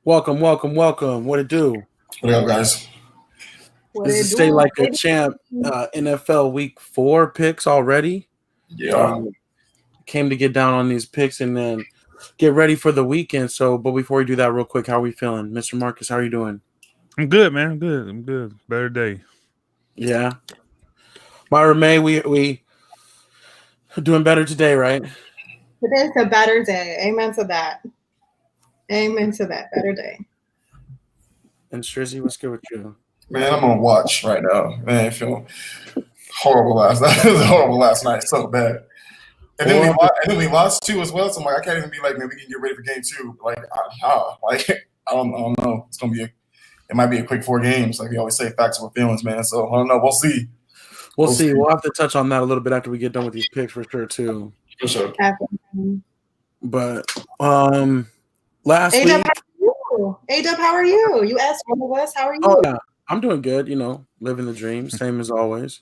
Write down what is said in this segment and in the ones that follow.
Welcome, welcome, welcome. What it do? What up, guys? What This they is Stay do? Like a Champ NFL Week 4 picks already. Yeah, Um, Came to get down on these picks and then get ready for the weekend. So, but before we do that, real quick, how are we feeling, Mr. Marcus? How are you doing? I'm good, man. I'm good. Better day. Yeah, Myra May, we doing better today, right? Today's a better day. Amen to that. Amen to that. Better day. And Strizzy, what's good with you? man, I'm on watch right now. Man, I feel horrible last night. It was horrible last night, so bad. And then we lost two as well. So I'm like, I can't even be like, man, we can get ready for game two. Like, I don't know. It's gonna be it might be a quick 4 games. Like we always say, facts over feelings, man. So I don't know. We'll see. We'll see. We'll have to touch on that a little bit after we get done with these picks for sure too. For sure. But last A-Dub, week, how are you? A-Dub, how are you? You asked one of us, how are you? oh yeah, I'm doing good. Living the dream, same as always.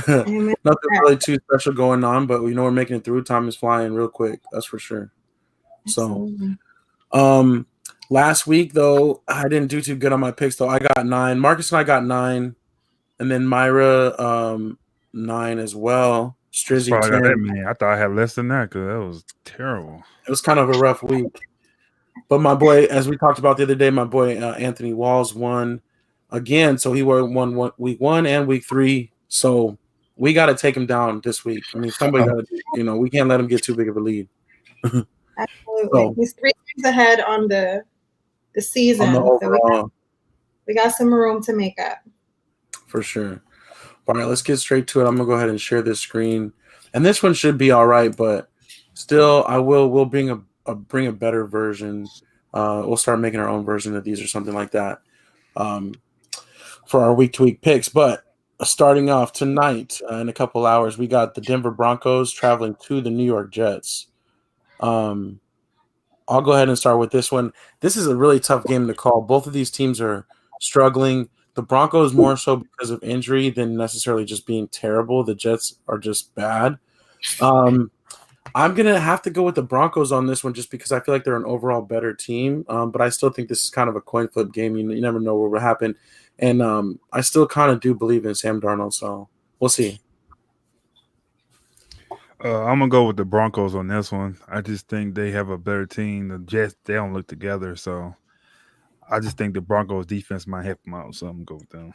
Amen. Nothing really too special going on, but we're making it through. Time is flying real quick, that's for sure. So, last week though, I didn't do too good on my picks though. I got 9. Marcus and I got 9, and then Myra 9 as well. Strizzy Probably got that 10. many. I thought I had less than that because that was terrible. It was kind of a rough week, but my boy, as we talked about the other day, my boy Anthony Walls won again. So he won week 1 and week 3. So we got to take him down this week. I mean, somebody got to, we can't let him get too big of a lead. Absolutely. So, He's 3 games ahead on the season. on the overall, So we got some room to make up. for sure. All right, let's get straight to it. I'm gonna go ahead and share this screen, and this one should be all right, but still, we'll bring a better version. We'll start making our own version of these or something like that for our week-to-week picks. But starting off tonight, in a couple hours, we got the Denver Broncos traveling to the New York Jets. I'll go ahead and start with this one. This is a really tough game to call. Both of these teams are struggling. The Broncos more so because of injury than necessarily just being terrible. The Jets are just bad. I'm going to have to go with the Broncos on this one just because I feel like they're an overall better team. But I still think this is kind of a coin flip game. You never know what will happen. And I still kind of do believe in Sam Darnold, so we'll see. I'm gonna go with the Broncos on this one. I just think they have a better team. The Jets, they don't look together, so I just think the Broncos defense might help them out. So I'm gonna go with them.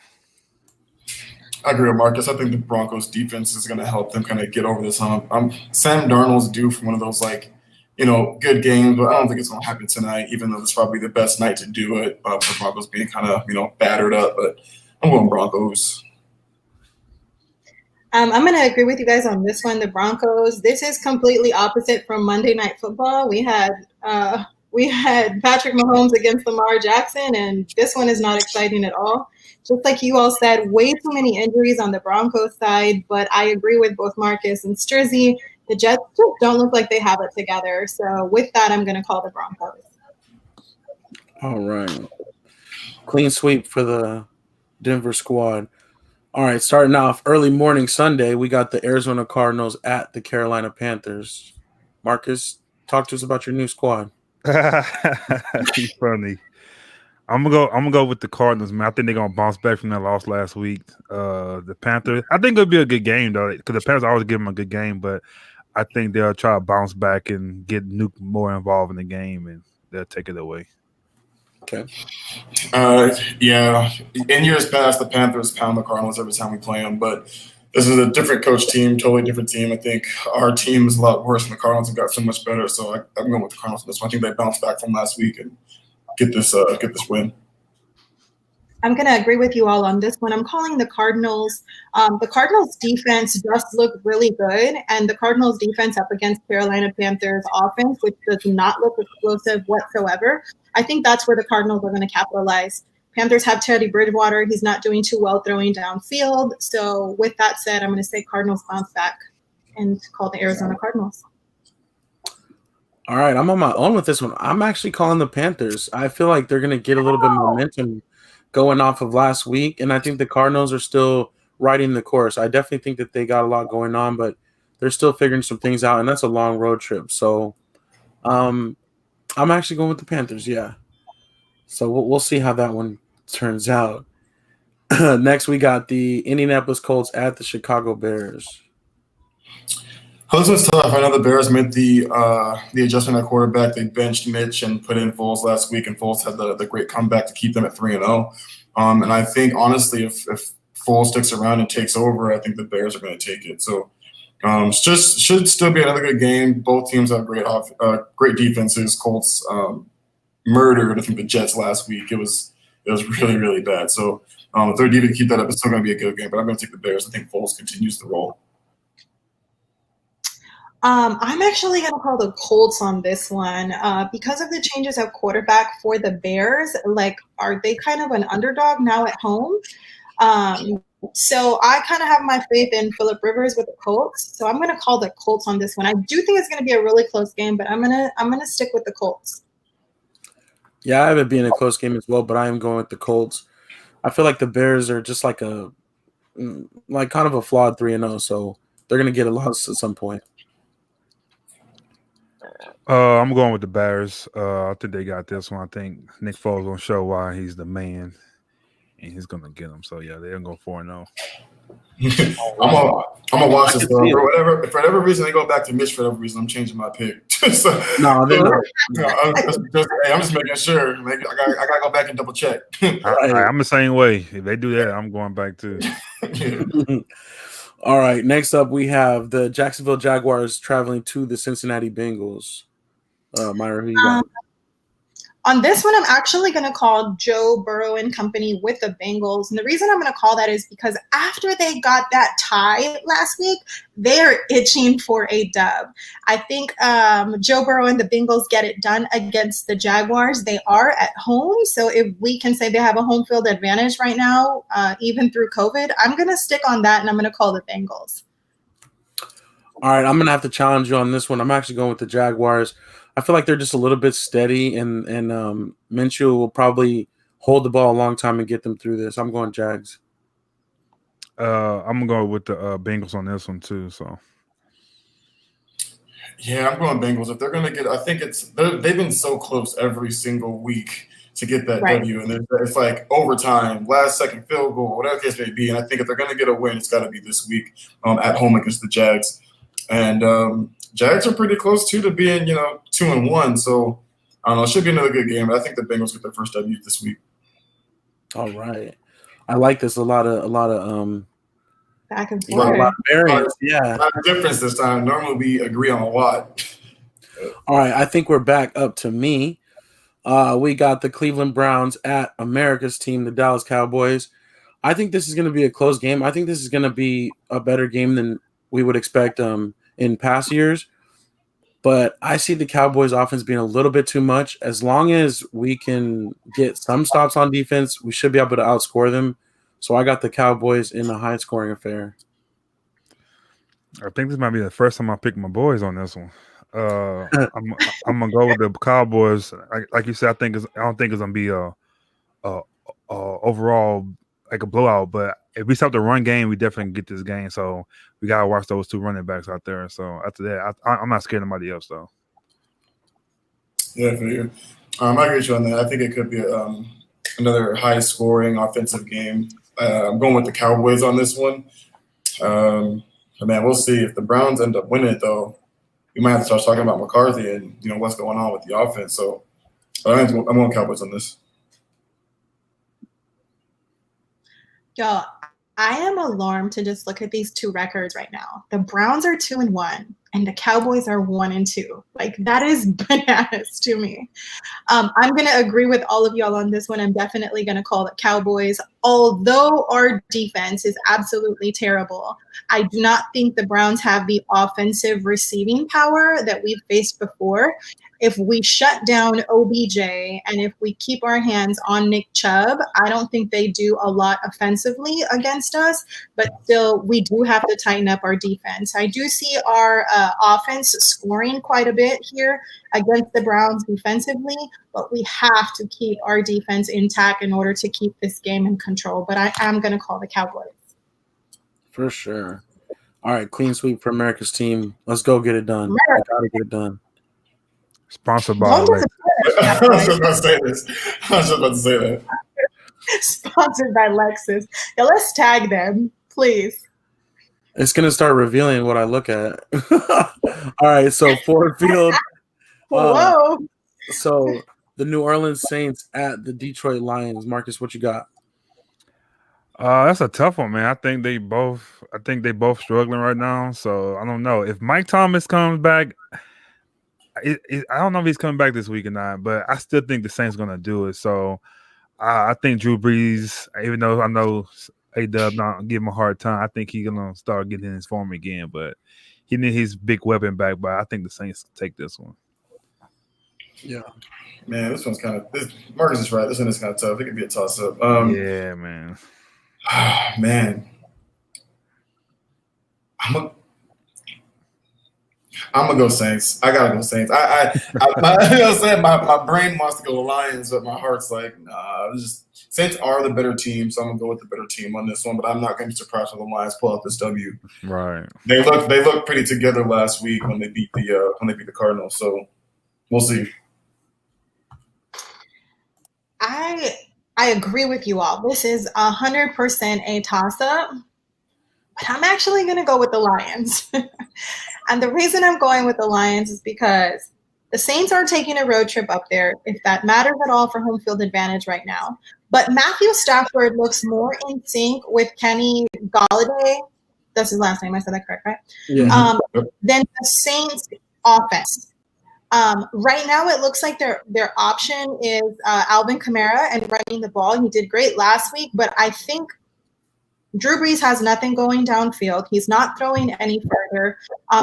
I agree with Marcus. I think the Broncos defense is going to help them kind of get over this hump. Sam Darnold's due for one of those good games, but I don't think it's going to happen tonight. Even though it's probably the best night to do it, for Broncos being kind of battered up. But I'm going Broncos. I'm going to agree with you guys on this one. The Broncos. This is completely opposite from Monday Night Football. We had Patrick Mahomes against Lamar Jackson, and this one is not exciting at all. Just like you all said, way too many injuries on the Broncos side, but I agree with both Marcus and Strizzy. The Jets just don't look like they have it together. So with that, I'm going to call the Broncos. All right. Clean sweep for the Denver squad. All right, starting off early morning Sunday, we got the Arizona Cardinals at the Carolina Panthers. Marcus, talk to us about your new squad. He's funny. I'm gonna go with the Cardinals, man. I think they're gonna bounce back from that loss last week. The Panthers, I think it'll be a good game though, because the Panthers always give them a good game, but I think they'll try to bounce back and get Nuke more involved in the game, and they'll take it away. Okay. Yeah. In years past, the Panthers pound the Cardinals every time we play them, but this is a different coach team, totally different team. I think our team is a lot worse than the Cardinals have got so much better. So I'm going with the Cardinals. This one. I think they bounced back from last week and get this win. I'm going to agree with you all on this one. I'm calling the Cardinals. The Cardinals defense does look really good, and the Cardinals defense up against Carolina Panthers offense, which does not look explosive whatsoever. I think that's where the Cardinals are going to capitalize. Panthers have Teddy Bridgewater. He's not doing too well throwing downfield. So with that said, I'm going to say Cardinals bounce back and call the Arizona Cardinals. All right, I'm on my own with this one. I'm actually calling the Panthers. I feel like they're going to get a little bit of momentum going off of last week, and I think the Cardinals are still riding the course. I definitely think that they got a lot going on, but they're still figuring some things out, and that's a long road trip. So I'm actually going with the Panthers, yeah. So we'll see how that one turns out. Next, we got the Indianapolis Colts at the Chicago Bears. This was tough. I know the Bears made the adjustment at quarterback. They benched Mitch and put in Foles last week, and Foles had the great comeback to keep them at 3-0. And I think, honestly, if Foles sticks around and takes over, I think the Bears are going to take it. So should still be another good game. Both teams have great defenses. Colts murdered, I think, the Jets last week. It was really, really bad. So if they're able to keep that up, it's still going to be a good game. But I'm going to take the Bears. I think Foles continues to roll. I'm actually going to call the Colts on this one because of the changes at quarterback for the Bears. Like, are they kind of an underdog now at home? So I kind of have my faith in Phillip Rivers with the Colts. So I'm going to call the Colts on this one. I do think it's going to be a really close game, but I'm gonna stick with the Colts. Yeah, I have it being a close game as well, but I am going with the Colts. I feel like the Bears are just like kind of a flawed 3-0, so they're going to get a loss at some point. I'm going with the Bears. I think they got this one. I think Nick Foles gonna show why he's the man, and he's gonna get them. So yeah, they're gonna go 4-0. I'm gonna watch this. For whatever reason they go back to Mitch. For whatever reason, I'm changing my pick. No, they're not. I'm just making sure. I gotta go back and double check. I'm the same way. If they do that, I'm going back too. All right. Next up, we have the Jacksonville Jaguars traveling to the Cincinnati Bengals. Myra, who you got? On this one, I'm actually going to call Joe Burrow and company with the Bengals. And the reason I'm going to call that is because after they got that tie last week, they're itching for a dub. I think Joe Burrow and the Bengals get it done against the Jaguars. They are at home. So if we can say they have a home field advantage right now, even through COVID, I'm going to stick on that and I'm going to call the Bengals. All right. I'm going to have to challenge you on this one. I'm actually going with the Jaguars. I feel like they're just a little bit steady, and Minshew will probably hold the ball a long time and get them through this. I'm going Jags. I'm going with the Bengals on this one too. So, yeah, I'm going Bengals. If they're going to get, I think they've been so close every single week to get that W, and it's like overtime, last second field goal, whatever the case may be. And I think if they're going to get a win, it's got to be this week at home against the Jags, and Jags are pretty close too to being 2-1. So I don't know. It should be another good game. But I think the Bengals get their first W this week. All right, I like this. A lot of back and forth. A lot of variance. Yeah, a lot of difference this time. Normally we agree on a lot. All right, I think we're back up to me. We got the Cleveland Browns at America's team, the Dallas Cowboys. I think this is going to be a close game. I think this is going to be a better game than we would expect in past years. But I see the Cowboys offense being a little bit too much. As long as we can get some stops on defense, we should be able to outscore them. So I got the Cowboys in a high-scoring affair. I think this might be the first time I pick my boys on this one. I'm gonna go with the Cowboys. Like you said, I don't think it's gonna be a overall like a blowout. But if we stop the run game, we definitely get this game. So we gotta watch those two running backs out there. So after that, I'm not scared of anybody else though. Yeah, for you. I agree with you on that. I think it could be another high-scoring offensive game. I'm going with the Cowboys on this one. But man, we'll see. If the Browns end up winning it, though, we might have to start talking about McCarthy and what's going on with the offense. So I'm going Cowboys on this. Yo, I am alarmed to just look at these two records right now. The Browns are 2-1 and the Cowboys are 1-2. Like, that is bananas to me. I'm going to agree with all of y'all on this one. I'm definitely going to call the Cowboys. Although our defense is absolutely terrible, I do not think the Browns have the offensive receiving power that we've faced before. If we shut down OBJ and if we keep our hands on Nick Chubb, I don't think they do a lot offensively against us, but still we do have to tighten up our defense. I do see our offense scoring quite a bit here against the Browns defensively, but we have to keep our defense intact in order to keep this game in control. But I am going to call the Cowboys. For sure. All right, clean sweep for America's team. Let's go get it done. America. Gotta get it done. Sponsored by I was just about to say this. I was just about to say that. Sponsored by Lexus. Yeah, let's tag them, please. It's gonna start revealing what I look at. All right, so Ford Field. Whoa. So the New Orleans Saints at the Detroit Lions. Marcus, what you got? That's a tough one, man. I think they both struggling right now. So I don't know if Mike Thomas comes back. I don't know if he's coming back this week or not, but I still think the Saints gonna do it. So I think Drew Brees, even though I know A-Dub not give him a hard time, I think he's gonna start getting in his form again. But he needs his big weapon back. But I think the Saints take this one. Yeah, man, this one's kind of. Marcus is right. This one is kind of tough. It could be a toss-up. Yeah, man. Man, I'm gonna go Saints. I gotta go Saints. You know what I'm saying? My brain wants to go Lions, but my heart's like, nah. Saints are the better team, so I'm gonna go with the better team on this one. But I'm not gonna be surprised when the Lions pull out this W. Right. They looked pretty together last week when they beat the Cardinals. So we'll see. I agree with you all. This is 100% a toss-up, but I'm actually going to go with the Lions. And the reason I'm going with the Lions is because the Saints are taking a road trip up there, if that matters at all for home field advantage right now. But Matthew Stafford looks more in sync with Kenny Golladay. That's his last name. I said that correct, right? yeah. Than the Saints offense. Right now, it looks like their option is Alvin Kamara and running the ball. He did great last week, but I think Drew Brees has nothing going downfield. He's not throwing any further.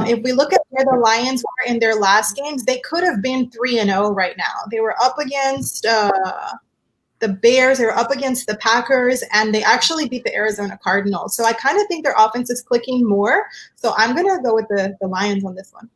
If we look at where the Lions were in their last games, they could have been 3-0 right now. They were up against the Bears, they were up against the Packers, and they actually beat the Arizona Cardinals. So I kind of think their offense is clicking more. So I'm going to go with the Lions on this one.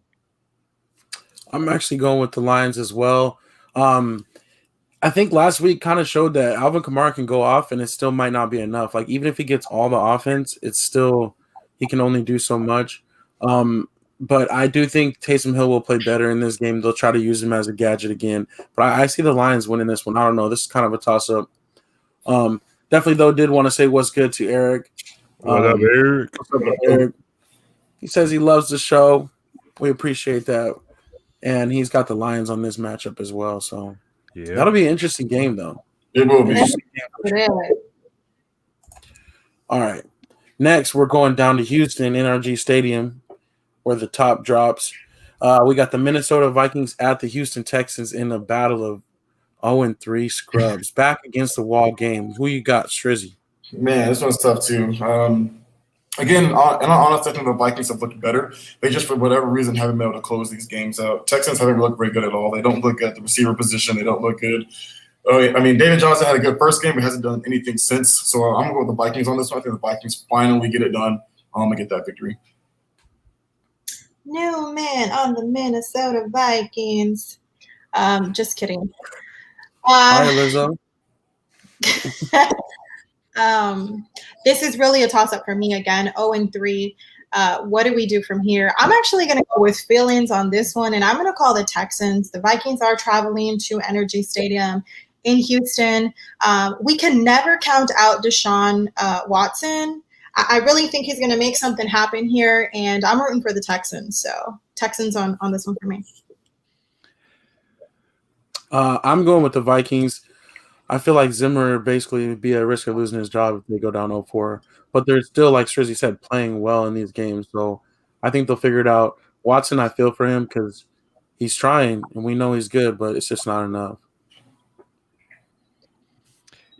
I'm actually going with the Lions as well. I think last week kind of showed that Alvin Kamara can go off, and it still might not be enough. Like, even if he gets all the offense, it's still he can only do so much. But I do think Taysom Hill will play better in this game. They'll try to use him as a gadget again. But I see the Lions winning this one. I don't know. This is kind of a toss-up. Definitely, though, did want to say what's good to Eric. What up, Eric? What's up, Eric? He says he loves the show. We appreciate that. And he's got the Lions on this matchup as well. So yeah, that'll be an interesting game, though. It will be. All right. Next, we're going down to Houston, NRG Stadium, where the top drops. We got the Minnesota Vikings at the Houston Texans in a battle of 0-3 scrubs. Back against the wall game. Who you got, Strizzy? Man, this one's tough, too. Again, in all honesty, I think the Vikings have looked better. They just, for whatever reason, haven't been able to close these games out. Texans haven't looked very good at all. They don't look good at the receiver position. They don't look good. I mean, David Johnson had a good first game, but hasn't done anything since. So I'm going to go with the Vikings on this one. I think the Vikings finally get it done and get that victory. New man on the Minnesota Vikings. Just kidding. Hi, Lizzo. This is really a toss-up for me again. 0-3. What do we do from here? I'm actually going to go with feelings on this one, and I'm going to call the Texans. The Vikings are traveling to Energy Stadium in Houston. We can never count out Deshaun Watson. I really think he's going to make something happen here, and I'm rooting for the Texans. So Texans on this one for me. I'm going with the Vikings. I feel like Zimmer basically would be at risk of losing his job if they go down 0-4. But they're still, like Strizzy said, playing well in these games. So I think they'll figure it out. Watson, I feel for him because he's trying, and we know he's good, but it's just not enough.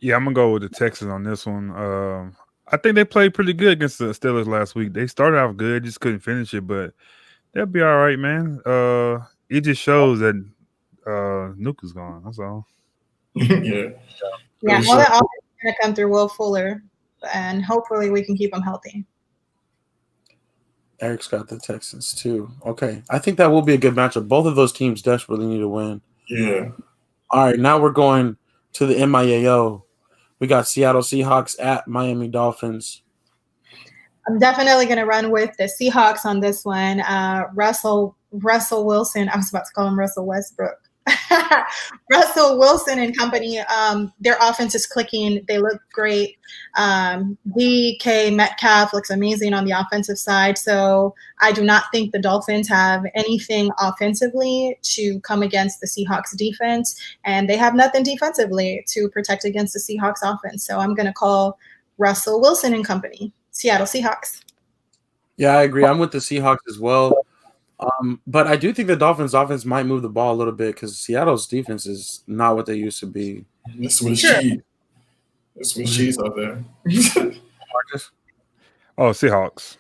Yeah, I'm going to go with the Texans on this one. I think they played pretty good against the Steelers last week. They started out good, just couldn't finish it, but they'll be all right, man. It just shows that Nuke is gone. That's all. Yeah. All that offense is going to come through Will Fuller, and hopefully we can keep him healthy. Eric's got the Texans too. Okay. I think that will be a good matchup. Both of those teams desperately need to win. Yeah. All right. Now we're going to the MIAO. We got Seattle Seahawks at Miami Dolphins. I'm definitely going to run with the Seahawks on this one. Russell Wilson. I was about to call him Russell Westbrook. Russell Wilson and company, their offense is clicking. They look great. DK Metcalf looks amazing on the offensive side. So I do not think the Dolphins have anything offensively to come against the Seahawks defense, and they have nothing defensively to protect against the Seahawks offense. So I'm going to call Russell Wilson and company, Seattle Seahawks. Yeah, I agree. I'm with the Seahawks as well. But I do think the Dolphins' offense might move the ball a little bit because Seattle's defense is not what they used to be. This was cheese. This was cheese out there. Marcus? Oh, Seahawks.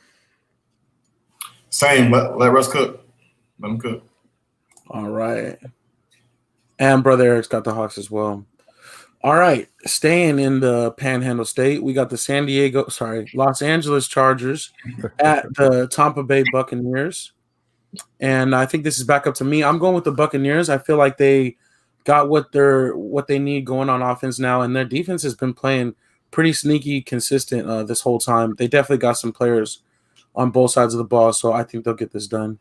Same. Let Russ cook. Let him cook. All right. And Brother Eric's got the Hawks as well. All right. Staying in the Panhandle State, we got the Los Angeles Chargers at the Tampa Bay Buccaneers. And I think this is back up to me. I'm going with the Buccaneers. I feel like they got what they need going on offense now, and their defense has been playing pretty sneaky, consistent this whole time. They definitely got some players on both sides of the ball, so I think they'll get this done.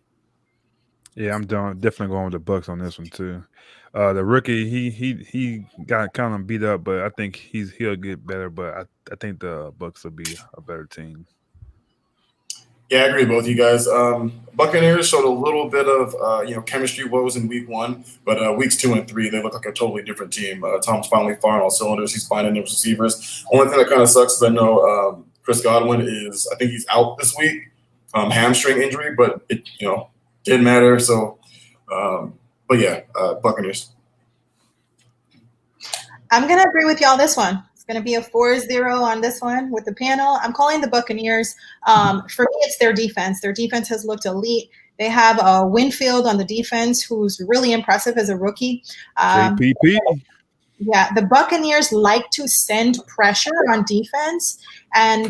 Yeah, I'm definitely going with the Bucks on this one too. The rookie, he got kind of beat up, but I think he'll get better. But I think the Bucks will be a better team. Yeah, I agree with both you guys. Buccaneers showed a little bit of chemistry woes in week 1, but weeks 2 and 3 they look like a totally different team. Tom's finally firing all cylinders. He's finding his receivers. Only thing that kind of sucks is I know Chris Godwin I think he's out this week, hamstring injury, but it didn't matter. So, but yeah, Buccaneers. I'm gonna agree with y'all this one. It's going to be a 4-0 on this one with the panel. I'm calling the Buccaneers. For me, it's their defense. Their defense has looked elite. They have Winfield on the defense, who's really impressive as a rookie. JPP. Yeah, the Buccaneers like to send pressure on defense. And,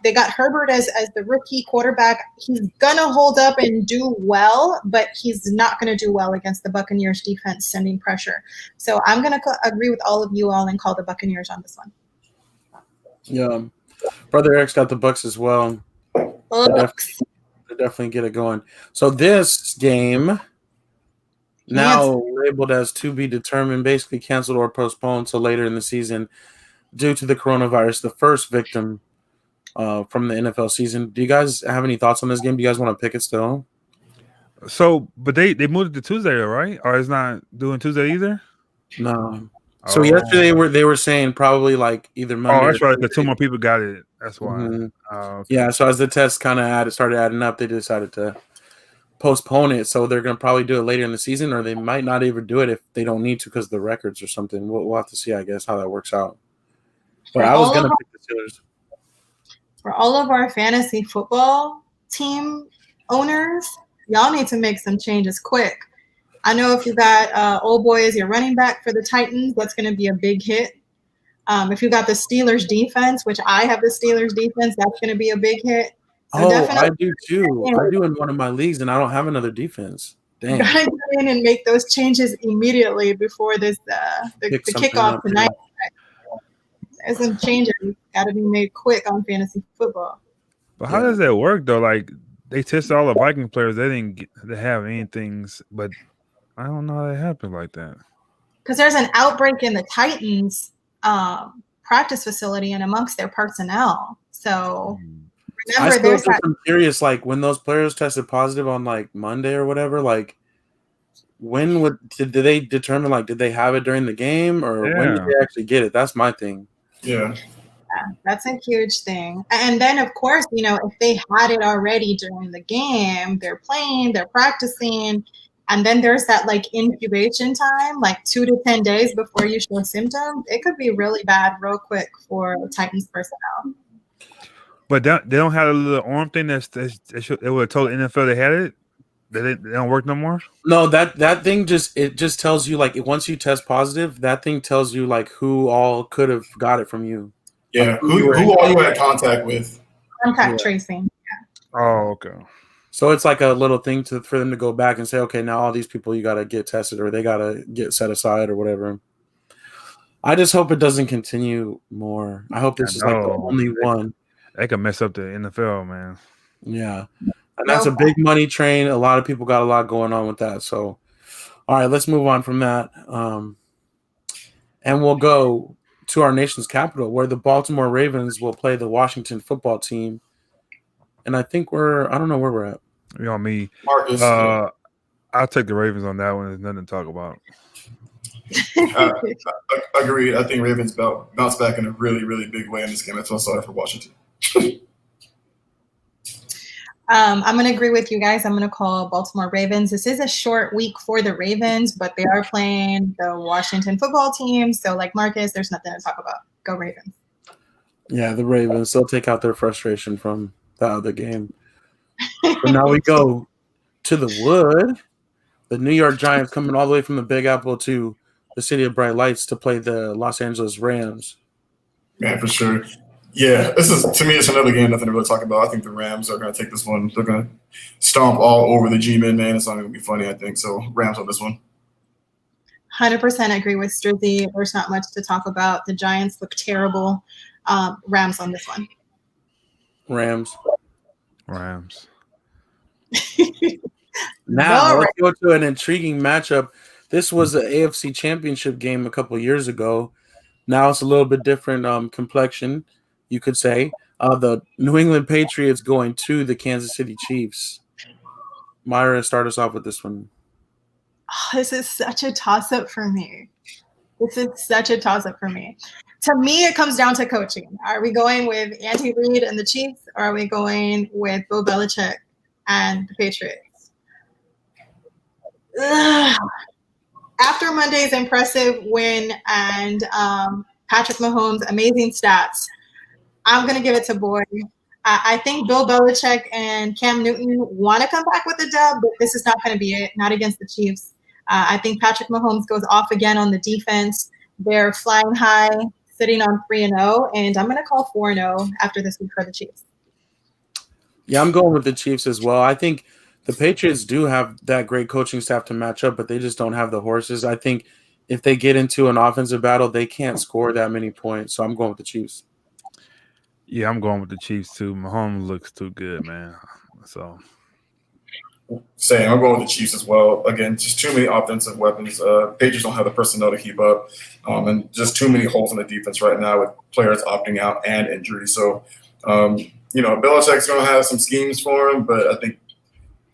they got Herbert as the rookie quarterback. He's going to hold up and do well, but he's not going to do well against the Buccaneers defense sending pressure. So I'm going to agree with all of you all and call the Buccaneers on this one. Yeah. Brother Eric's got the Bucks as well. Bucks. They definitely get it going. So this game, now labeled as to be determined, basically canceled or postponed until later in the season due to the coronavirus, the first victim from the NFL season. Do you guys have any thoughts on this game? Do you guys want to pick it still? So, but they moved it to Tuesday, right? Or it's not doing Tuesday either? No. So yesterday they were saying probably like either Monday. Oh, that's right. The 2 more people got it. That's why. Mm-hmm. Okay. Yeah. So as the test kind of started adding up, they decided to postpone it. So they're going to probably do it later in the season, or they might not even do it if they don't need to because of the records or something. We'll have to see, I guess, how that works out. But I was going to pick the Steelers. For all of our fantasy football team owners, y'all need to make some changes quick. I know if you got old boy as your running back for the Titans, that's going to be a big hit. If you got the Steelers defense, which I have the Steelers defense, that's going to be a big hit. So I do too. I do in one of my leagues, and I don't have another defense. Dang. Gotta go in and make those changes immediately before this the kickoff tonight. There's some changes got to be made quick on fantasy football. But how does that work though? Like they tested all the Viking players, they didn't have anything, but I don't know how that happened like that. Because there's an outbreak in the Titans practice facility and amongst their personnel. So remember, I'm curious, like when those players tested positive on like Monday or whatever, like when did they determine, like, did they have it during the game or when did they actually get it? That's my thing. Yeah, that's a huge thing. And then, of course, if they had it already during the game, they're playing, they're practicing, and then there's that like incubation time, like 2 to 10 days before you show symptoms. It could be really bad real quick for Titans personnel. But they don't have a little arm thing it would have told the NFL they had it. They don't work no more. No, that thing just tells you, like, once you test positive, that thing tells you like who all could have got it from you. Yeah, like, who all you had contact with. Contact tracing. Yeah. Oh, okay. So it's like a little thing for them to go back and say, okay, now all these people you got to get tested or they got to get set aside or whatever. I just hope it doesn't continue more. I hope this is like the only one. They could mess up the NFL, man. Yeah. And that's a big money train. A lot of people got a lot going on with that. So All right, let's move on from that. And we'll go to our nation's capital, where the Baltimore Ravens will play the Washington football team. And I think I don't know where we're at. You know me. Marcus. I'll take the Ravens on that one. There's nothing to talk about. Agreed. I think Ravens bounce back in a really, really big way in this game. That's what I saw for Washington. I'm going to agree with you guys. I'm going to call Baltimore Ravens. This is a short week for the Ravens, but they are playing the Washington football team. So, like Marcus, there's nothing to talk about. Go Ravens. Yeah, the Ravens. They'll take out their frustration from the other game. But now we go to the Wood. The New York Giants coming all the way from the Big Apple to the City of Bright Lights to play the Los Angeles Rams. Yeah, for sure. Yeah, to me, it's another game, nothing to really talk about. I think the Rams are going to take this one. They're going to stomp all over the G-Men, man. It's not going to be funny, I think. So, Rams on this one. 100% agree with Strizzy. There's not much to talk about. The Giants look terrible. Rams on this one. Rams. Now, let's go to an intriguing matchup. This was an AFC Championship game a couple years ago. Now it's a little bit different complexion, you could say. The New England Patriots going to the Kansas City Chiefs. Myra, start us off with this one. Oh, this is such a toss-up for me. To me, it comes down to coaching. Are we going with Andy Reid and the Chiefs, or are we going with Bill Belichick and the Patriots? Ugh. After Monday's impressive win and Patrick Mahomes' amazing stats, I'm going to give it to Boy. I think Bill Belichick and Cam Newton want to come back with a dub, but this is not going to be it, not against the Chiefs. I think Patrick Mahomes goes off again on the defense. They're flying high, sitting on 3-0, and I'm going to call 4-0 after this week for the Chiefs. Yeah, I'm going with the Chiefs as well. I think the Patriots do have that great coaching staff to match up, but they just don't have the horses. I think if they get into an offensive battle, they can't score that many points. So I'm going with the Chiefs. Yeah, I'm going with the Chiefs too. Mahomes looks too good, man. So Same. I'm going with the Chiefs as well. Again, just too many offensive weapons. Patriots don't have the personnel to keep up, and just too many holes in the defense right now with players opting out and injury. So, Belichick's going to have some schemes for him, but I think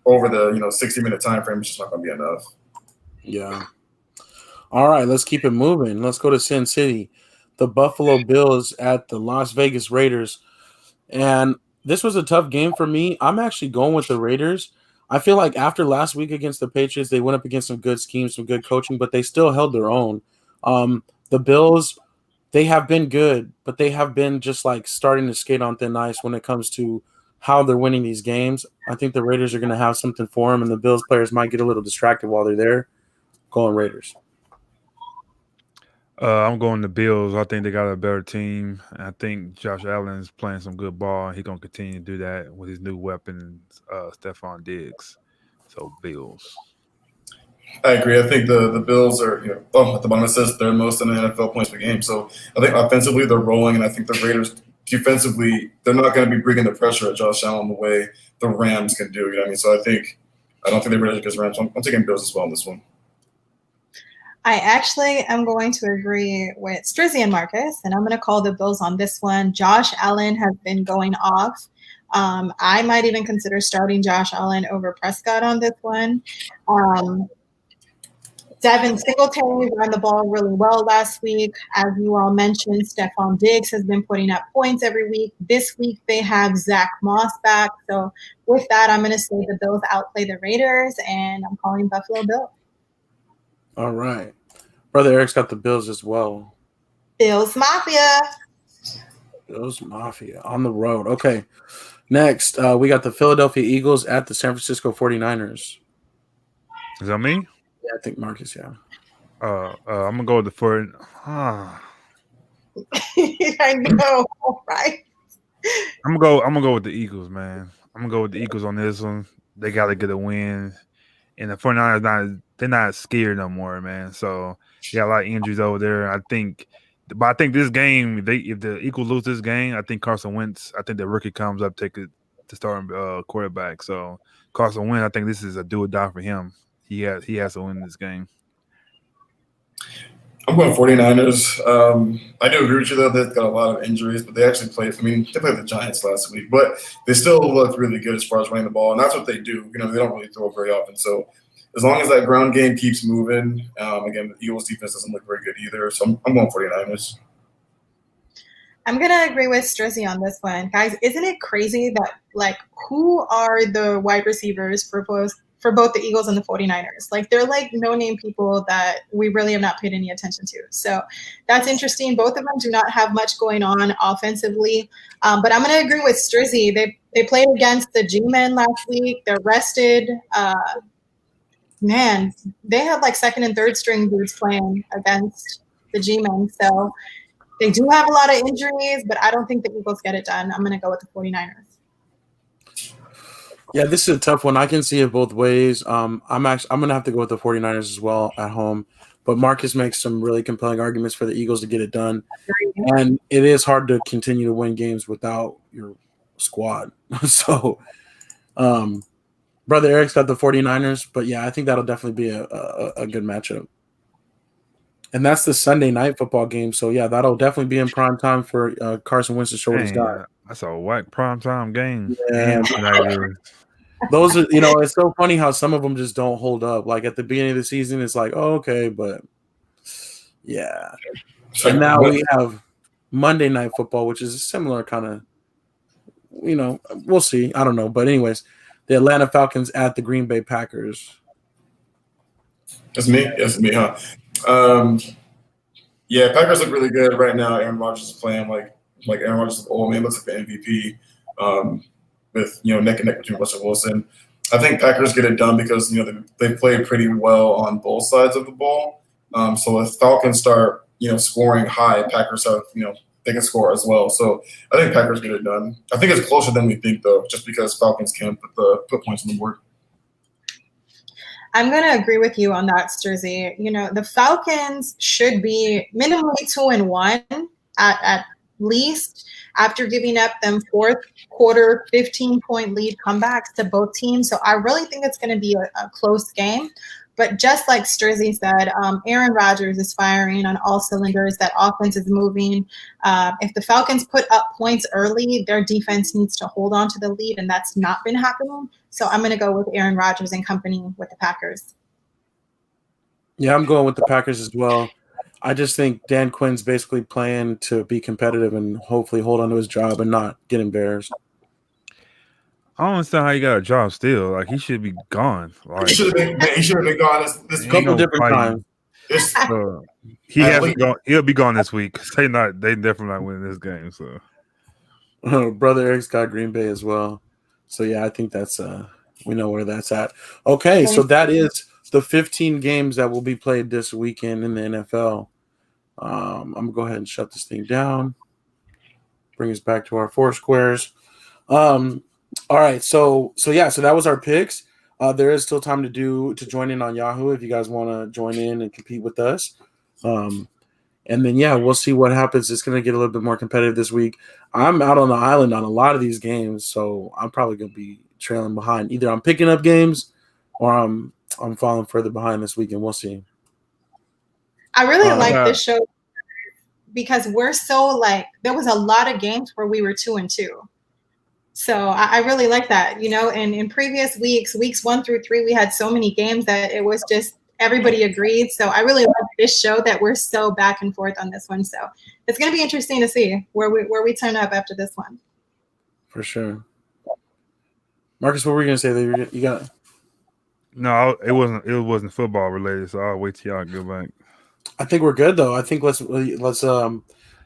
over the 60-minute time frame, it's just not going to be enough. Yeah. All right, let's keep it moving. Let's go to Sin City. The Buffalo Bills at the Las Vegas Raiders. And this was a tough game for me. I'm actually going with the Raiders. I feel like after last week against the Patriots, they went up against some good schemes, some good coaching, but they still held their own. The Bills, they have been good, but they have been just like starting to skate on thin ice when it comes to how they're winning these games. I think the Raiders are going to have something for them, and the Bills players might get a little distracted while they're there. Going Raiders. I'm going to Bills. I think they got a better team. I think Josh Allen's playing some good ball. He's going to continue to do that with his new weapon, Stephon Diggs. So, Bills. I agree. I think the Bills are, at the bottom it says they're most in the NFL points per game. So, I think offensively they're rolling, and I think the Raiders defensively, they're not going to be bringing the pressure at Josh Allen the way the Rams can do. You know what I mean? So, I don't think the Raiders against Rams. I'm taking Bills as well on this one. I actually am going to agree with Strizzy and Marcus, and I'm going to call the Bills on this one. Josh Allen has been going off. I might even consider starting Josh Allen over Prescott on this one. Devin Singletary ran the ball really well last week. As you all mentioned, Stephon Diggs has been putting up points every week. This week they have Zach Moss back. So with that, I'm going to say the Bills outplay the Raiders, and I'm calling Buffalo Bills. All right. Brother Eric's got the Bills as well. Bills Mafia. Bills Mafia on the road. Okay. Next, we got the Philadelphia Eagles at the San Francisco 49ers. Is that me? Yeah, I think Marcus, yeah. I'm going to go with the 49ers. I know, right? I'm gonna go with the Eagles, man. I'm going to go with the Eagles on this one. They got to get a win. And the 49ers, they're not scared no more, man. So, you got a lot of injuries over there. I think this game, if the Eagles lose this game, I think Carson Wentz, I think the rookie comes up, take it to starting quarterback. So, Carson Wentz, I think this is a do or die for him. he has to win this game. I'm going 49ers. I do agree with you, though. They've got a lot of injuries, but they actually played. I mean, they played the Giants last week, but they still look really good as far as running the ball, and that's what they do. They don't really throw very often. So as long as that ground game keeps moving, again, the Eagles' defense doesn't look very good either. So I'm going 49ers. I'm going to agree with Strizzy on this one. Guys, isn't it crazy that, who are the wide receivers for both the Eagles and the 49ers? They're no-name people that we really have not paid any attention to. So that's interesting. Both of them do not have much going on offensively. But I'm going to agree with Strizzy. They played against the G-Men last week. They're rested. Man, they had second and third string dudes playing against the G-Men. So they do have a lot of injuries, but I don't think the Eagles get it done. I'm going to go with the 49ers. Yeah, this is a tough one. I can see it both ways. I'm gonna have to go with the 49ers as well at home. But Marcus makes some really compelling arguments for the Eagles to get it done. And it is hard to continue to win games without your squad. So Brother Eric's got the 49ers, but yeah, I think that'll definitely be a good matchup. And that's the Sunday night football game. So yeah, that'll definitely be in prime time for Carson Wentz to show what he's got. That's a whack primetime game. Yeah. Those are, it's so funny how some of them just don't hold up. At the beginning of the season, it's okay, but yeah. And now we have Monday Night Football, which is a similar kind of, we'll see. I don't know. But anyways, the Atlanta Falcons at the Green Bay Packers. That's me, huh? Yeah, Packers look really good right now. Aaron Rodgers is playing like Aaron Rodgers is old man, looks like the MVP. With neck and neck between Russell Wilson. I think Packers get it done because they play pretty well on both sides of the ball. So if Falcons start scoring high, Packers have they can score as well. So I think Packers get it done. I think it's closer than we think though, just because Falcons can't put points on the board. I'm going to agree with you on that, Sturzy. The Falcons should be minimally 2-1 at least after giving up them fourth quarter 15-point lead comebacks to both teams. So I really think it's going to be a close game. But just like Sturzy said, Aaron Rodgers is firing on all cylinders. That offense is moving. If the Falcons put up points early, their defense needs to hold on to the lead, and that's not been happening. So I'm going to go with Aaron Rodgers and company with the Packers. Yeah, I'm going with the Packers as well. I just think Dan Quinn's basically playing to be competitive and hopefully hold on to his job and not get embarrassed. I don't understand how he got a job still. He should be gone. He should have been gone this couple different times. He hasn't gone. He'll be gone this week. They definitely not winning this game. So, Brother Eric's got Green Bay as well. So yeah, I think that's we know where that's at. Okay, so that is the 15 games that will be played this weekend in the NFL. I'm gonna go ahead and shut this thing down. Bring us back to our four squares. All right, so that was our picks. There is still time to join in on Yahoo if you guys want to join in and compete with us. And then we'll see what happens. It's going to get a little bit more competitive this week. I'm out on the island on a lot of these games, so I'm probably going to be trailing behind. Either I'm picking up games or I'm falling further behind this week, and we'll see. I really like this show because we're so there was a lot of games where we were 2-2. So I really like that, and in previous weeks 1 through 3, we had so many games that it was just everybody agreed. So I really like this show that we're so back and forth on this one. So it's going to be interesting to see where we turn up after this one. For sure. Marcus, what were you going to say that you got? No, it wasn't football related. So I'll wait till y'all get back. I think we're good though. I think let's go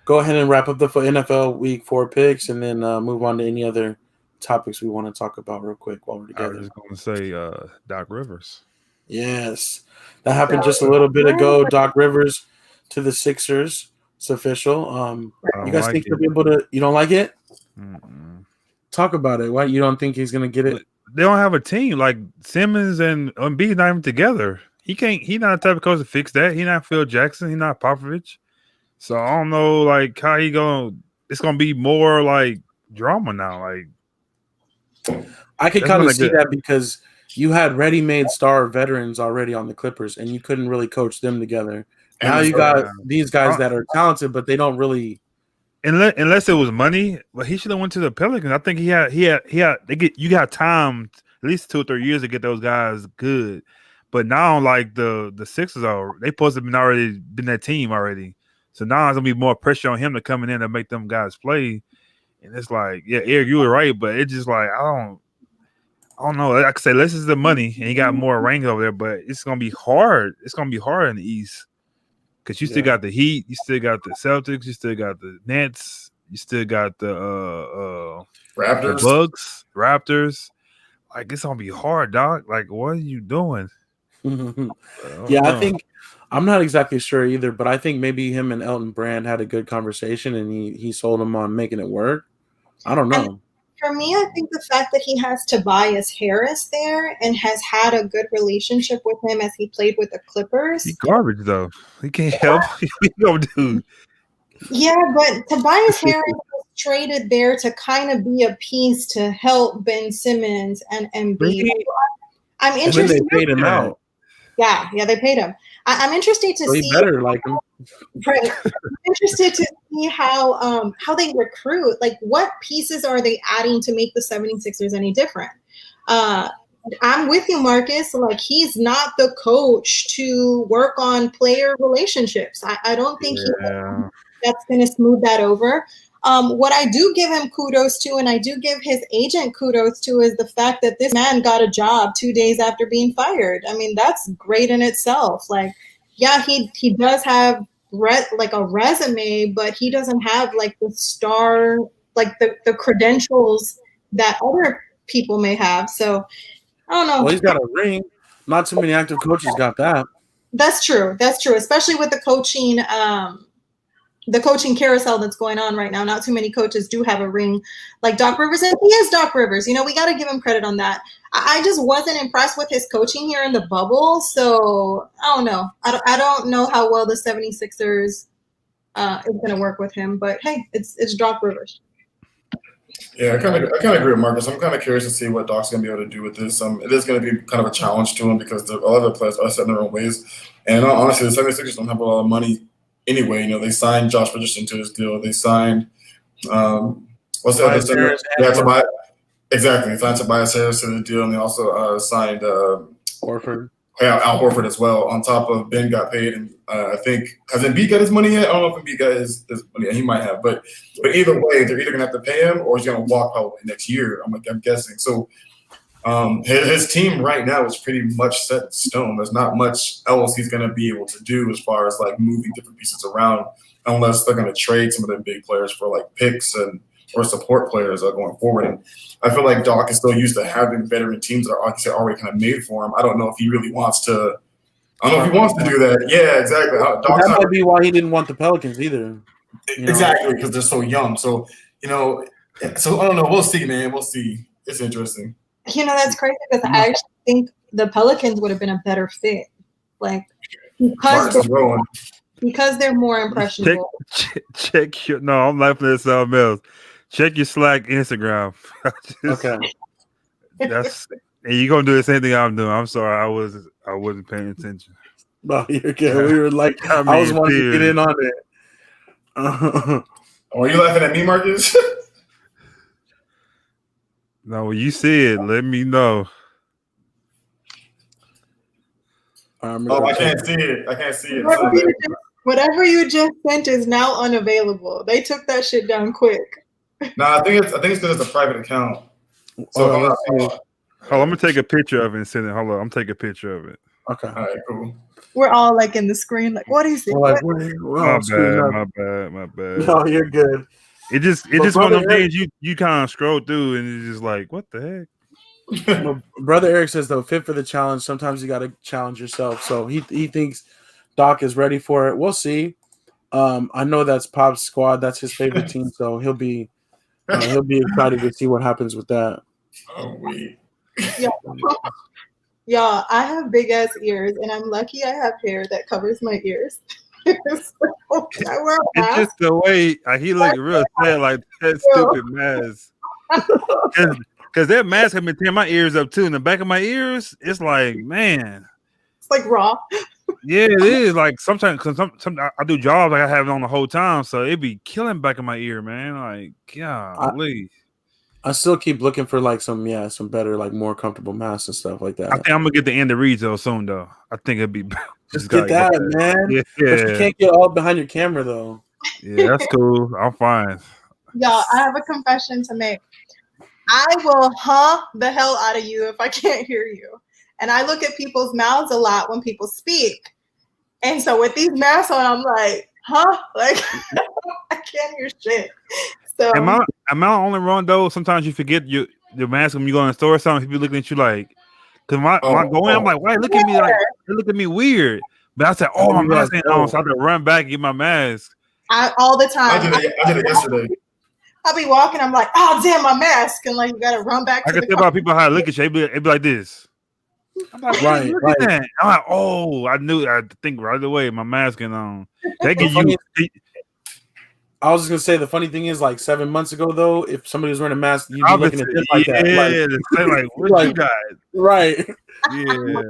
ahead and wrap up the NFL Week 4 picks, and then move on to any other topics we want to talk about real quick while we're together. I was going to say Doc Rivers. Yes, that happened just a little bit ago. Doc Rivers to the Sixers. It's official. You guys think he'll be able to? You don't like it? Mm-mm. Talk about it. Why you don't think he's going to get it? They don't have a team. Simmons and Embiid not even together. He can't. He's not the type of coach to fix that. He's not Phil Jackson. He's not Popovich. So I don't know, how he going. It's gonna be more drama now. I could kind of see that because you had ready-made star veterans already on the Clippers, and you couldn't really coach them together. And Now it's you got these guys that are talented, but they don't really. Unless it was money, but he should have went to the Pelicans. I think he had. You got time, at least 2 or 3 years to get those guys good. But now, like the Sixers they supposed to have been that team already. So now it's gonna be more pressure on him to come in and make them guys play. And it's like, yeah, Eric, you were right, but it's just like I don't know. Like I say, this is the money, and he got more rings over there, but it's gonna be hard. It's gonna be hard in the East because you still got the Heat, you still got the Celtics, you still got the Nets, you still got the Raptors, the Bucks, Raptors. Like it's gonna be hard, dog. Like what are you doing? I think I'm not exactly sure either, but I think maybe him and Elton Brand had a good conversation, and he sold him on making it work. I don't know. And for me, I think the fact that he has Tobias Harris there and has had a good relationship with him as he played with the Clippers. He's garbage though. He can't help. Dude. Yeah, but Tobias Harris was traded there to kind of be a piece to help Ben Simmons and Embiid. I'm interested. They paid him out. Yeah, they paid him. I'm interested to so see. Better like him. Right. I'm interested to see how they recruit. Like, what pieces are they adding to make the 76ers any different? I'm with you, Marcus. Like, he's not the coach to work on player relationships. I don't think that's going to smooth that over. What I do give him kudos to, and I do give his agent kudos to, is the fact that this man got a job 2 days after being fired. I mean, that's great in itself. Like, yeah, he does have a resume, but he doesn't have like the star, like the credentials that other people may have. So I don't know. Well, he's got a ring. Not too many active coaches got that. That's true. Especially with the coaching carousel that's going on right now. Not too many coaches do have a ring like Doc Rivers, and he is Doc Rivers. You know, we got to give him credit on that. I just wasn't impressed with his coaching here in the bubble, so I don't know. I don't know how well the 76ers is going to work with him, but hey, it's Doc Rivers. Yeah, I kind of agree with Marcus. I'm kind of curious to see what Doc's going to be able to do with this. It is going to be kind of a challenge to him because a lot of the players are set in their own ways. And honestly, the 76ers don't have a lot of money anyway. You know, they signed Josh Richardson to this deal. They signed what's the other center? Yeah, exactly. They signed Tobias Harris to the deal, and they also signed Horford. Yeah, Al Horford as well. On top of Ben got paid, and I think has Embiid got his money yet? I don't know if Embiid got his money. He might have, but either way, they're either gonna have to pay him or he's gonna walk probably next year. I'm guessing. So his team right now is pretty much set in stone. There's not much else he's gonna be able to do as far as like moving different pieces around, unless they're gonna trade some of their big players for like picks or support players going forward. And I feel like Doc is still used to having veteran teams that are, like I said, already kind of made for him. I don't know if he really wants to. I don't know if he wants to do that. Yeah, exactly. That might be why he didn't want the Pelicans either. Exactly, because they're so young. So I don't know. We'll see, man. We'll see. It's interesting. That's crazy because I actually think the Pelicans would have been a better fit, like because they're more impressionable. Check your. No, I'm laughing at something else. Check your Slack Instagram. Okay. And you're gonna do the same thing I'm doing. I'm sorry, I wasn't paying attention. No, you're good. We were like, I was wanting to get in on it. Are you laughing at me, Marcus? No, when you see it, let me know. I can't see it. Whatever you just sent is now unavailable. They took that shit down quick. No, I think it's because it's a private account. So I'm gonna take a picture of it and send it. Hold on, I'm taking a picture of it. Okay. All right, cool. We're all like in the screen, like, what is it? Like, my bad. No, you're good. It just one of those things you kind of scroll through and it's just like, what the heck? Well, Brother Eric says though, fit for the challenge. Sometimes you got to challenge yourself. So he thinks Doc is ready for it. We'll see. I know that's Pop's squad. That's his favorite team. So he'll be excited to see what happens with that. Oh wait. Yeah. Y'all, I have big ass ears, and I'm lucky I have hair that covers my ears. It's just the way he looked real sad, like that stupid mask. Because that mask have been tearing my ears up too. In the back of my ears, it's like, man. It's like raw. Yeah, it is. Like sometimes, cause some I do jobs like I have it on the whole time, so it be killing back in my ear, man. Like, golly. I still keep looking for like some better, like more comfortable masks and stuff like that. I think I'm gonna get the end of reads though soon though. I think it'd be just get that, man. Yeah. But you can't get all behind your camera though. Yeah, that's cool. I'm fine. Y'all, I have a confession to make. I will the hell out of you if I can't hear you. And I look at people's mouths a lot when people speak. And so with these masks on, I'm like, like I can't hear shit. So am I the only one though? Sometimes you forget your mask when you go in the store or something. People looking at you like, because when I go in, I'm like, why look at me like they look at me weird. But I said, my mask ain't on, so I had to run back and get my mask. All the time. I did it yesterday. I'll be walking, I'm like, oh damn, my mask, and like you gotta run back. I can tell about people how to look at you. It'd be like this. I'm like, right. I'm like, I knew. I think right away my mask is on. They get you. I was just gonna say the funny thing is, like 7 months ago, though, if somebody was wearing a mask, you'd be looking at it like that. Yeah, like what you got? Right. Yeah.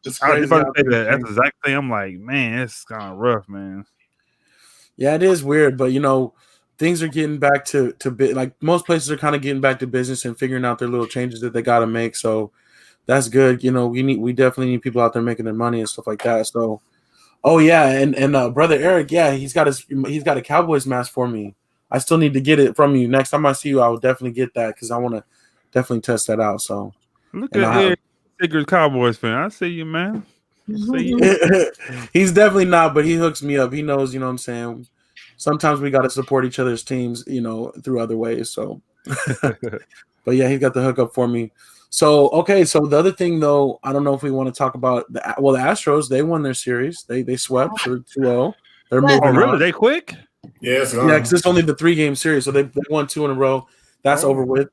It's I was crazy. about to say that. That's the exact thing. I'm like, man, it's kind of rough, man. Yeah, it is weird, but things are getting back to like most places are kind of getting back to business and figuring out their little changes that they got to make. So that's good. We definitely need people out there making their money and stuff like that. So, oh yeah, and brother Eric, yeah, he's got a Cowboys mask for me. I still need to get it from you. Next time I see you, I will definitely get that because I want to definitely test that out. So look at Eric, secret Cowboys fan. I see you, man. He's definitely not, but he hooks me up. He knows, what I'm saying. Sometimes we got to support each other's teams, through other ways. So, but yeah, he got the hookup for me. So, okay. So the other thing, though, I don't know if we want to talk about the Astros. They won their series. They swept 2-0. They're moving. Oh, really? On. They quick? Yes. Yeah, because it's only the 3-game series, so they won 2 in a row. That's over with.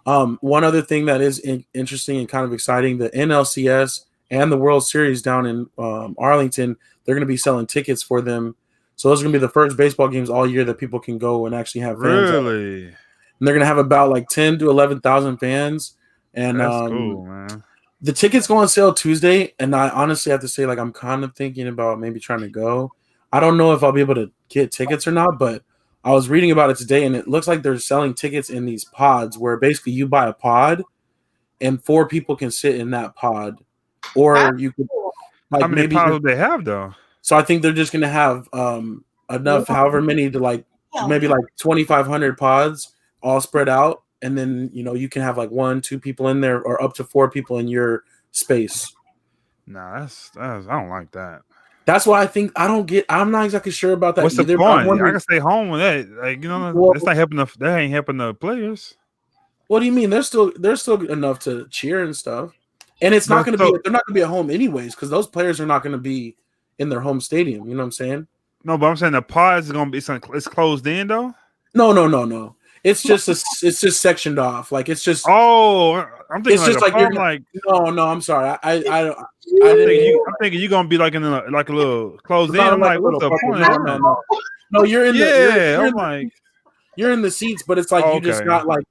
One other thing that is interesting and kind of exciting: the NLCS and the World Series down in Arlington. They're going to be selling tickets for them. So those are going to be the first baseball games all year that people can go and actually have fans. Really? And they're going to have about like 10 to 11,000 fans. And that's cool, man. The tickets go on sale Tuesday. And I honestly have to say, like, I'm kind of thinking about maybe trying to go. I don't know if I'll be able to get tickets or not, but I was reading about it today, and it looks like they're selling tickets in these pods where basically you buy a pod and 4 people can sit in that pod. Or you could, like, how many maybe pods do they have, though? So I think they're just going to have enough, however many, to like maybe like 2,500 pods all spread out. And then, you can have like 1-2 people in there or up to 4 people in your space. Nah, that's I don't like that. That's why I'm not exactly sure about that. What's either, the point? I can stay home with that. Like, it's not helping that ain't helping the players. What do you mean? There's still enough to cheer and stuff. And it's not going to be, they're not going to be at home anyways, because those players are not going to be in their home stadium. You know what I'm saying? No, but I'm saying the pods is going to be it's closed in though. No. It's just it's just sectioned off. Like it's just. Oh, I'm thinking it's just like you're like. No. I'm sorry. I'm thinking you're gonna be like in like a little closed in. I'm like, what's the point? No, you're in you're in the seats, but it's like you just got like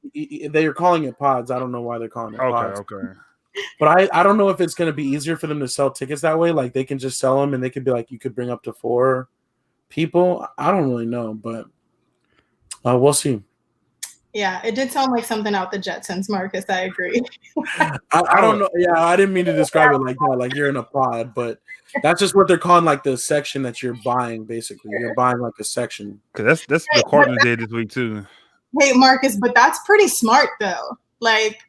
they're calling it pods. I don't know why they're calling it pods. Okay. But I don't know if it's going to be easier for them to sell tickets that way. Like they can just sell them and they could be like, you could bring up to 4 people. I don't really know, but we'll see. Yeah, it did sound like something out the Jetsons, Marcus. I agree. I don't know. Yeah, I didn't mean to describe it like that, like you're in a pod, but that's just what they're calling like the section that you're buying, basically. You're buying like a section. Because that's the Cardinals did this week too. Hey, Marcus, but that's pretty smart though. Like,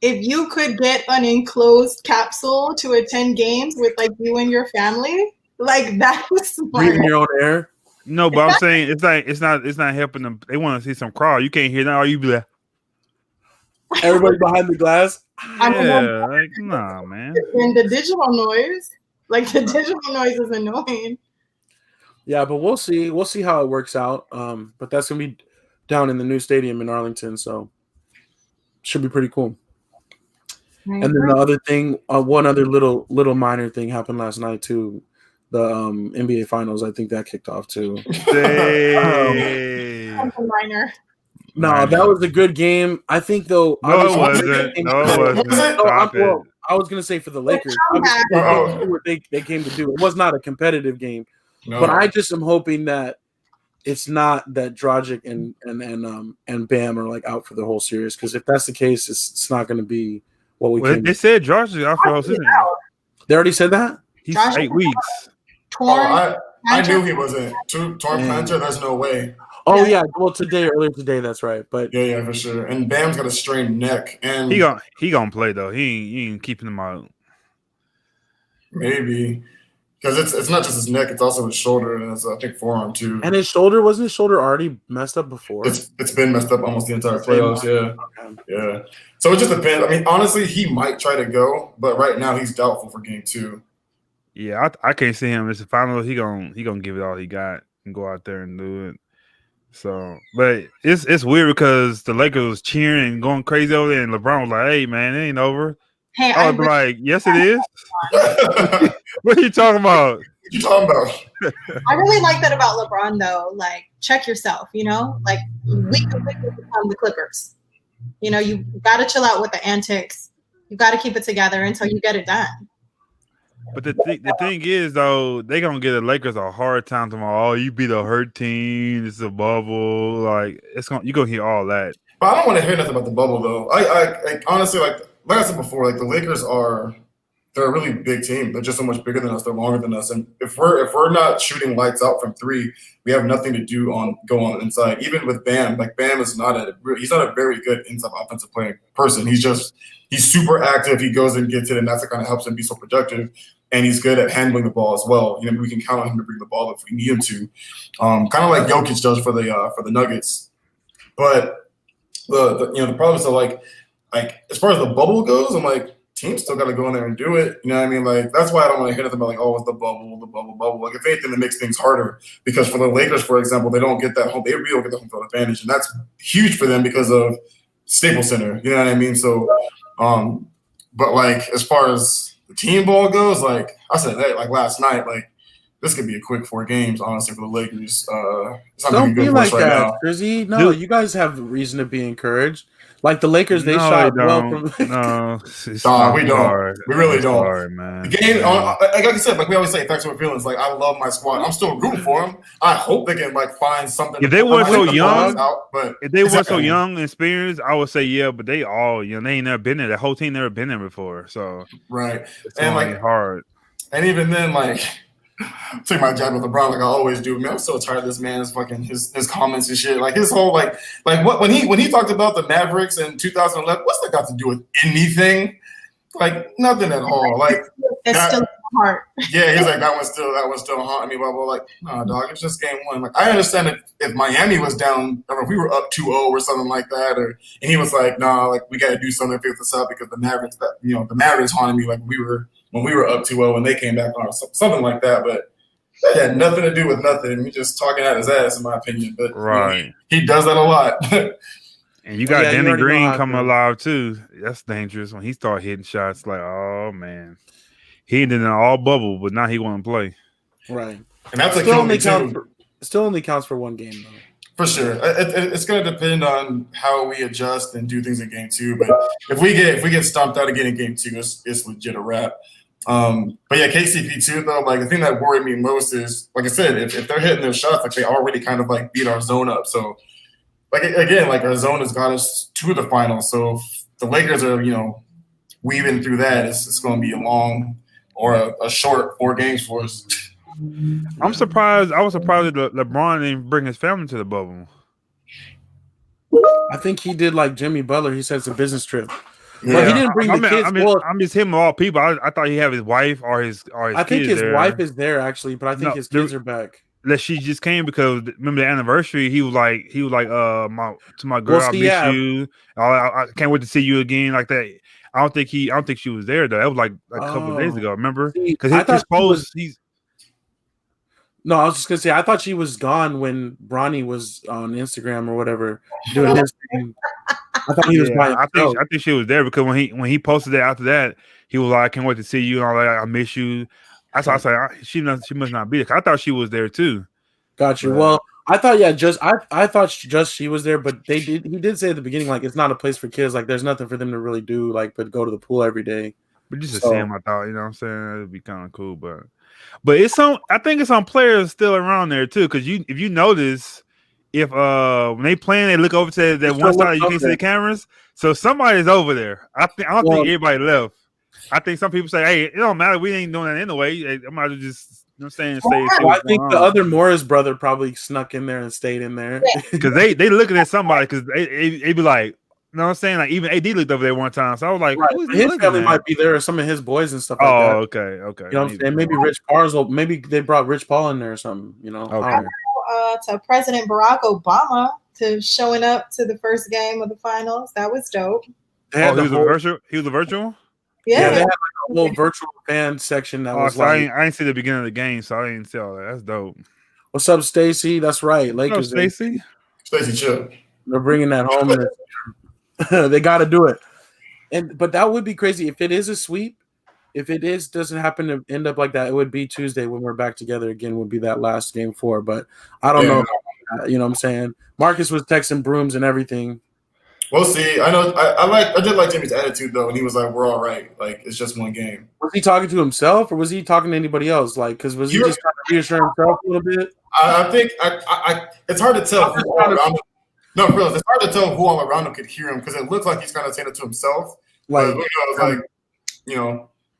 if you could get an enclosed capsule to attend games with like you and your family, like that was smart. Breathing your own air. No, but I'm saying it's not helping them. They want to see some crowd. You can't hear that. Or you be like, everybody behind the glass. Yeah, like nah, man. And the digital noise is annoying. Yeah, but we'll see. We'll see how it works out. But that's gonna be down in the new stadium in Arlington, so should be pretty cool. And then the other thing, one other little minor thing happened last night too. The NBA Finals, I think that kicked off too. Minor. No, that was a good game. I think though. No, it obviously, wasn't. they- No, it wasn't. Was it? No, Stop it. well, I was gonna say for the Lakers, comeback. obviously, they came to do what they came to do. It was not a competitive game, No. but I just am hoping that it's not that Dragic and Bam are like out for the whole series, because if that's the case, it's not going to be what we Well, can. they said Josh is out for the whole season. They already said that. He's Josh 8 is weeks. Torn. I knew he wasn't. Torn plantar, there's no way. Oh yeah, well earlier today, that's right. But Yeah, for sure. And Bam's got a strained neck, and He gonna play though. He ain't keeping him out. maybe because it's not just his neck; it's also his shoulder and his I think forearm too. and his shoulder, wasn't his shoulder already messed up before? It's been messed up almost the entire playoffs. Yeah. Okay. Yeah. So it just depends. I mean, honestly, he might try to go, but right now he's doubtful for game 2. Yeah, I can't see him. It's the final. He gonna give it all he got and go out there and do it. So, but it's weird because the Lakers was cheering and going crazy over there, and LeBron was like, "Hey, man, it ain't over." Hey, I was like, "Yes, it is." What are you talking about? What you talking about? I really like that about LeBron, though. Like, check yourself, you know? Like, we could quickly become the Clippers. You know, you got to chill out with the antics. You got to keep it together until you get it done. But the thing is, though, they gonna give the Lakers a hard time tomorrow. Oh, you beat a hurt team. It's a bubble. Like you gonna hear all that. But I don't want to hear nothing about the bubble though. I honestly like I said before, like the Lakers they're a really big team. They're just so much bigger than us. They're longer than us. And if we're not shooting lights out from 3, we have nothing to do go on inside. Even with Bam, like Bam is he's not a very good inside offensive playing person. He's super active. He goes and gets it, and that's what kind of helps him be so productive. And he's good at handling the ball as well. You know, we can count on him to bring the ball if we need him to. Kind of like Jokic does for the Nuggets. But the problem is like as far as the bubble goes, I'm like, teams still got to go in there and do it. You know what I mean? Like, that's why I don't want to hear nothing about like, oh, it's the bubble. Like, if anything, that makes things harder because for the Lakers, for example, they don't get that home. They really don't get the home field advantage, and that's huge for them because of Staples Center. You know what I mean? So, but like as far as the team ball goes, like I said that like last night, like this could be a quick 4 games, honestly, for the Lakers. It's not Don't be like right that, now. Drizzy. No, you guys have reason to be encouraged. Like the Lakers, they shot well from. No, we don't. Hard. We really it's don't. Hard, man. The game, like I said, like we always say, facts over feelings. Like I love my squad. I'm still rooting for them. I hope they can like find something. If they weren't so young, if they weren't so young and experienced, I would say yeah. But they all, they ain't never been there. The whole team never been there before. So right, it's and like hard. And even then, like. Take my jab with LeBron like I always do. Man, I'm so tired of this man's fucking his comments and shit. Like his whole like what when he talked about the Mavericks in 2011, what's that got to do with anything? Like nothing at all. Like it's still hard. Yeah, he's like that one's still haunting me. Blah blah. Like no, dog, it's just game 1. Like I understand if Miami was down, or if we were up 2-0 or something like that, and he was like, nah, like we got to do something to figure this out because the Mavericks, the Mavericks haunted me like when we were up 2-0 and they came back on something like that, but that had nothing to do with nothing. He's just talking out his ass, in my opinion. But right, he does that a lot. And you got Danny Green coming alive too. That's dangerous when he start hitting shots. Like, oh man, he did an all bubble, but now he want to play. Right, and that's still only counts for 1 game though. For sure, it's going to depend on how we adjust and do things in game 2. But if we get stomped out again in game 2, it's legit a wrap. But yeah, KCP too though. Like the thing that worried me most is, like I said, if they're hitting their shots, like they already kind of like beat our zone up. So like again, like our zone has got us to the finals. So if the Lakers are weaving through that, it's going to be a long or a short 4 games for us. I'm surprised. I was surprised that LeBron didn't bring his family to the bubble. I think he did like Jimmy Butler. He said it's a business trip. Yeah. But he didn't bring the kids. I'm just him of all people. I thought he had his wife or his I think his wife is there actually, but I think his kids are back. That she just came because remember the anniversary. He was like to my girl, I miss you. I can't wait to see you again. Like that. I don't think she was there though. That was like a couple of days ago. Remember? Because his post, No, I was just gonna say I thought she was gone when Bronny was on Instagram or whatever doing his thing. I thought he was by himself. I think she was there because when he posted it after that, he was like, "I can't wait to see you," and all that. I miss you. That's why I said she must not be there. I thought she was there too. Got you. Well, I thought I thought just she was there, but he did say at the beginning like it's not a place for kids. Like there's nothing for them to really do, like but go to the pool every day. But just to see him, I thought, you know what I'm saying, it'd be kind of cool. But it's some, I think it's some players still around there too. Because if you notice, if when they playing, they look over to that one side, you can't see the cameras. So somebody's over there. I don't think everybody left. I think some people say, "Hey, it don't matter. We ain't doing that anyway. I might as well just, you know what I'm saying, say." I think the other Morris brother probably snuck in there and stayed in there because they looking at somebody because they be like. You know what I'm saying? Like even AD looked over there one time, so I was like, his family might be there, or some of his boys and stuff like that. Oh, okay. You know what I'm saying? Maybe Rich Paul, maybe they brought Rich Paul in there or something. You know, okay. To President Barack Obama to showing up to the first game of the finals. That was dope. He was a virtual. Yeah, they had like a whole virtual fan section that was so I didn't see the beginning of the game, so I didn't see all that. That's dope. What's up, Stacy? That's right, Lakers. Stacy Chip. They're bringing that home. They got to do it, but that would be crazy if it is a sweep. If it doesn't happen to end up like that, it would be Tuesday when we're back together again. Would be that last game 4, but I don't know. You know what I'm saying? Marcus was texting brooms and everything. We'll see. I know. I did like Jimmy's attitude though, and he was like, "We're all right. Like it's just one game." Was he talking to himself or was he talking to anybody else? Like, because was he just trying to reassure himself a little bit? I think it's hard to tell. No, for real, it's hard to tell who all around him could hear him because it looks like he's kind of saying it to himself. Like,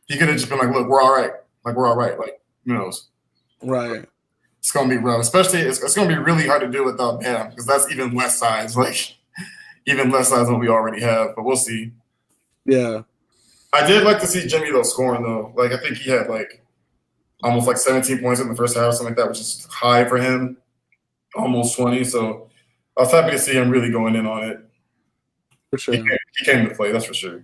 he could have just been like, "Look, we're all right. Like, we're all right. Like, who knows?" Right. It's gonna be rough, especially it's gonna be really hard to do without Bam because that's even less size. Like, even less size than we already have. But we'll see. Yeah. I did like to see Jimmy though scoring though. Like, I think he had like almost like 17 points in the first half, something like that, which is high for him. Almost 20. So. I was happy to see him really going in on it. For sure. He came to play, that's for sure.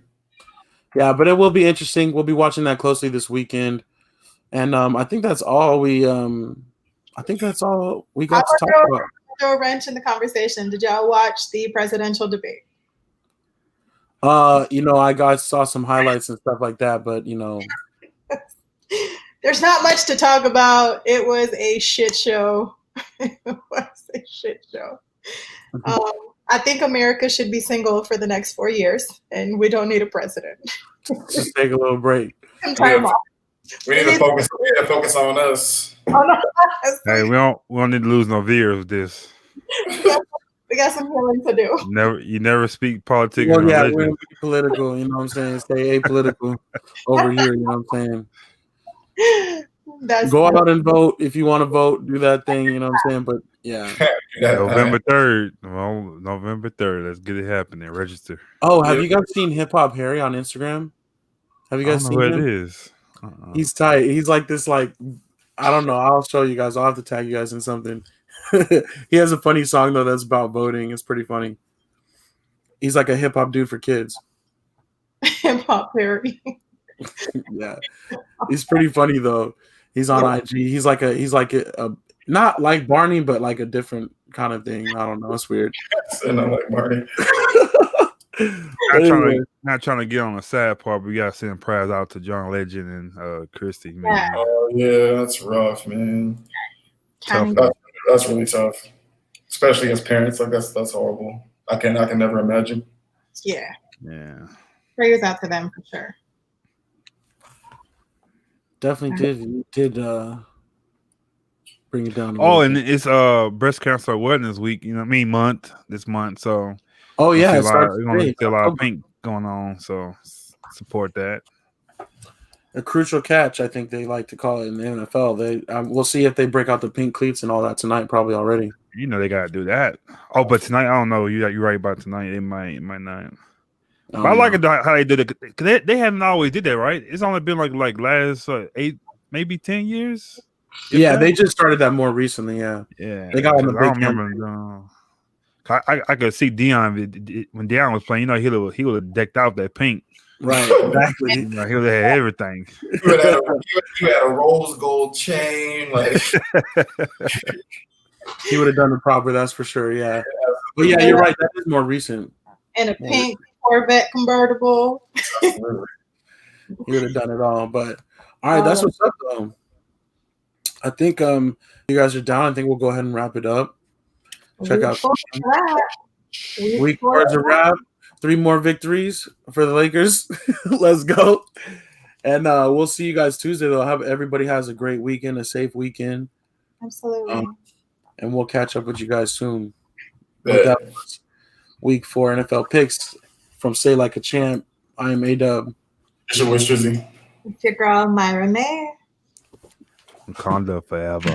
Yeah, but it will be interesting. We'll be watching that closely this weekend. And I think that's all we got to talk about. Throw a wrench in the conversation. Did y'all watch the presidential debate? I saw some highlights and stuff like that, but there's not much to talk about. It was a shit show. It was a shit show. I think America should be single for the next 4 years, and we don't need a president. Just take a little break. We need to focus on us. Oh, no. Hey, we don't need to lose no viewers with this. We got some healing to do. You never speak politics. Well, yeah, we're political. You know what I'm saying? Stay apolitical over here. You know what I'm saying? Go out and vote if you want to vote. Do that thing. You know what I'm saying? But yeah, November 3rd. Well, November 3rd. Let's get it happening. Register. Oh, have you guys seen Hip Hop Harry on Instagram? Have you guys seen him? It is. He's tight. He's like this. Like I don't know. I'll show you guys. I'll have to tag you guys in something. He has a funny song though that's about voting. It's pretty funny. He's like a hip hop dude for kids. Hip Hop Harry. Yeah, he's pretty funny though. He's on IG. He's like a not like Barney, but like a different kind of thing. I don't know. It's weird. Not like Barney. Not trying to get on the sad part, but we gotta send prayers out to John Legend and Christy. Man. Yeah. Oh yeah, that's rough, man. That's really tough, especially as parents. Like that's horrible. I can never imagine. Yeah. Yeah. Prayers out to them for sure. Definitely did bring it down. Oh, and it's breast cancer awareness week. You know what I mean? This month. So. Oh yeah, we're gonna see a lot of pink going on. So support that. A crucial catch, I think they like to call it in the NFL. We'll see if they break out the pink cleats and all that tonight. Probably already. You know they gotta do that. Oh, but tonight I don't know. You're right about tonight. It might not. But I like it how they did it because they haven't always did that, right? It's only been like last 8, maybe 10 years. Yeah, they just started that more recently. Yeah, they got on the big camera. I could see Deion when Deion was playing. You know, he would have decked out that pink. Right, exactly. He would have had everything. You had a rose gold chain, like he would have done it proper. That's for sure. Yeah, but yeah, you're right. That is more recent. And a pink Corvette convertible. He would have done it all. But all right, that's what's up though. I think you guys are down. I think we'll go ahead and wrap it up. Check out Week 4 is a wrap. 3 more victories for the Lakers. Let's go. And we'll see you guys Tuesday. Though. Everybody has a great weekend, a safe weekend. Absolutely. And we'll catch up with you guys soon. Yeah. But that was week 4 NFL picks from Say Like a Champ. I am A-Dub. It's your boy Strizzy. It's your girl, Myra May. Wakanda forever.